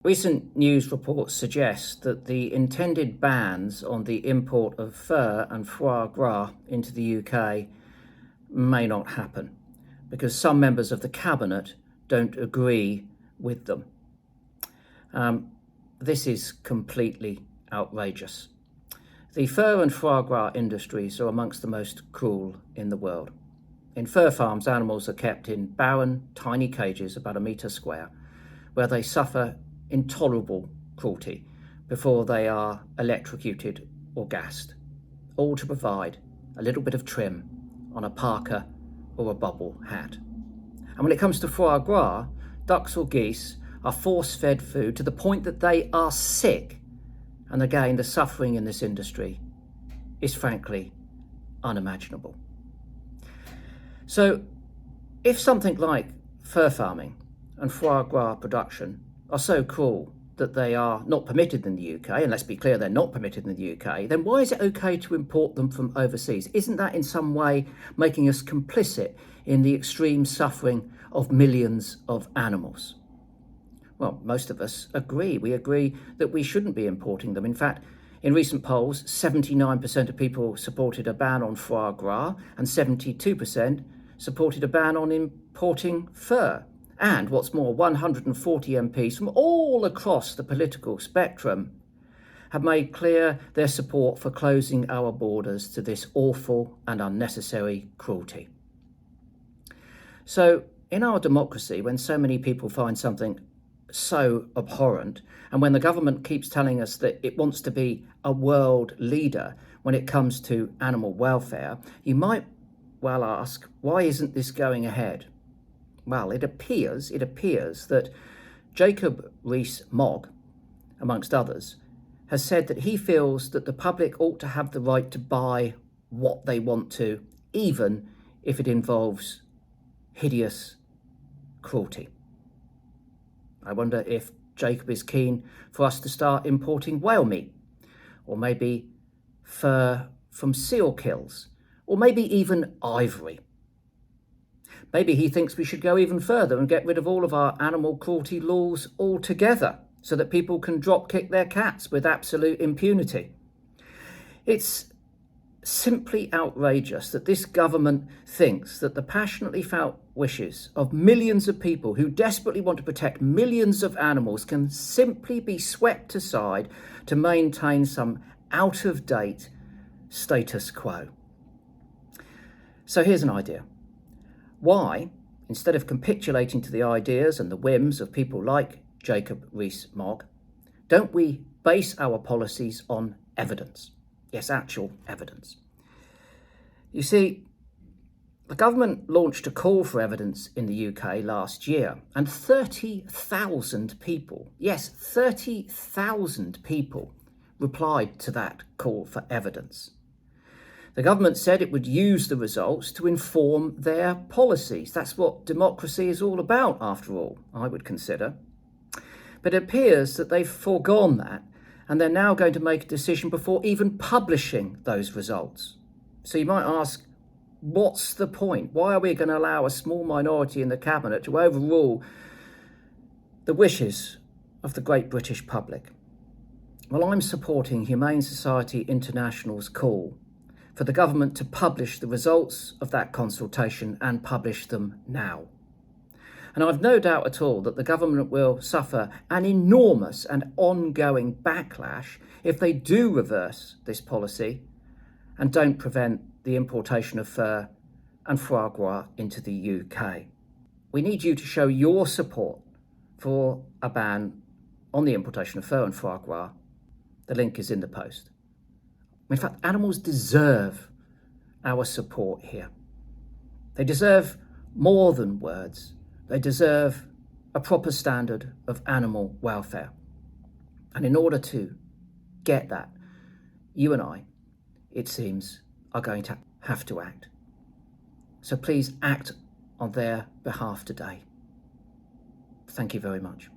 Recent news reports suggest that the intended bans on the import of fur and foie gras into the UK may not happen because some members of the cabinet don't agree with them. This is completely outrageous. The fur and foie gras industries are amongst the most cruel in the world. In fur farms, animals are kept in barren, tiny cages about a metre square, where they suffer intolerable cruelty before they are electrocuted or gassed, all to provide a little bit of trim on a parka or a bubble hat. And when it comes to foie gras, ducks or geese are force-fed food to the point that they are sick. And again, the suffering in this industry is frankly unimaginable. So if something like fur farming and foie gras production are so cruel that they are not permitted in the UK, and let's be clear, they're not permitted in the UK, then why is it okay to import them from overseas? Isn't that in some way making us complicit in the extreme suffering of millions of animals? Well, most of us agree. We agree that we shouldn't be importing them. In fact, in recent polls, 79% of people supported a ban on foie gras and 72% supported a ban on importing fur. And what's more, 140 MPs from all across the political spectrum have made clear their support for closing our borders to this awful and unnecessary cruelty. So in our democracy, when so many people find something so abhorrent, and when the government keeps telling us that it wants to be a world leader when it comes to animal welfare, you might well ask, why isn't this going ahead? Well, it appears that Jacob Rees-Mogg, amongst others, has said that he feels that the public ought to have the right to buy what they want to, even if it involves hideous cruelty. I wonder if Jacob is keen for us to start importing whale meat, or maybe fur from seal kills, or maybe even ivory. Maybe he thinks we should go even further and get rid of all of our animal cruelty laws altogether so that people can drop kick their cats with absolute impunity. It's simply outrageous that this government thinks that the passionately felt wishes of millions of people who desperately want to protect millions of animals can simply be swept aside to maintain some out-of-date status quo. So here's an idea. Why, instead of capitulating to the ideas and the whims of people like Jacob Rees-Mogg, don't we base our policies on evidence? Yes, actual evidence. You see, the government launched a call for evidence in the UK last year, and 30,000 people, yes, 30,000 people replied to that call for evidence. The government said it would use the results to inform their policies. That's what democracy is all about, after all, I would consider. But it appears that they've foregone that, and they're now going to make a decision before even publishing those results. So you might ask, what's the point? Why are we going to allow a small minority in the cabinet to overrule the wishes of the great British public? Well, I'm supporting Humane Society International's call for the government to publish the results of that consultation and publish them now. And I've no doubt at all that the government will suffer an enormous and ongoing backlash if they do reverse this policy and don't prevent the importation of fur and foie gras into the UK. We need you to show your support for a ban on the importation of fur and foie gras. The link is in the post. In fact, animals deserve our support here. They deserve more than words. They deserve a proper standard of animal welfare. And in order to get that, you and I, it seems, are going to have to act. So please act on their behalf today. Thank you very much.